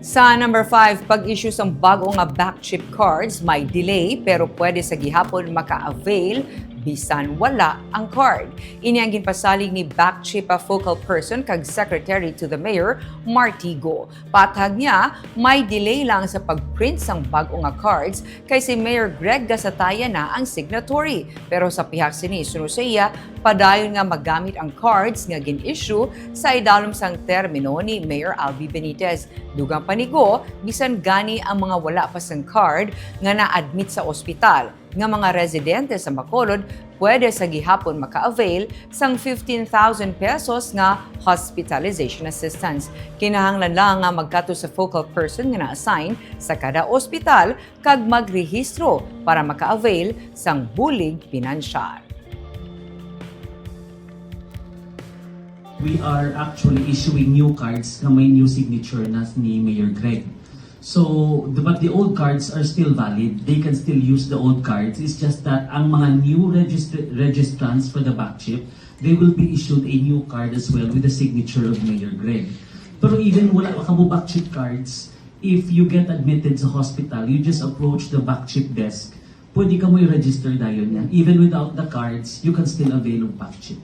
Sa number 5, pag-issue sa bagong back chip cards, may delay pero pwede sa gihapon maka-avail bisan wala ang card. Ini ang ginpasalig ni back chip focal person kag secretary to the mayor, Martigo. Patag niya, may delay lang sa pag-print sang bagong cards kay si Mayor Greg Gasataya na ang signatory. Pero sa pihak sini suno sa iya, padayon nga magamit ang cards nga gin-issue sa idalom sang termino ni Mayor Albi Benitez. Dugang panigo, bisan gani ang mga wala pa sang card nga na-admit sa ospital. Nga mga residente sa Bacolod, pwede sa gihapon maka-avail sang 15,000 pesos nga hospitalization assistance. Kinahanglan lang nga magkato sa focal person nga na-assign sa kada ospital kag magrehistro para maka-avail sang bulig pinansyal. We are actually issuing new cards na may new signature na ni Mayor Greg. So, but the old cards are still valid. They can still use the old cards. It's just that ang mga new registrants for the back chip, they will be issued a new card as well with the signature of Mayor Greg. Pero even wala ka mo back chip cards, if you get admitted sa hospital, you just approach the back chip desk. Pwede ka mo i-register dayon yan. Even without the cards, you can still avail of back chip.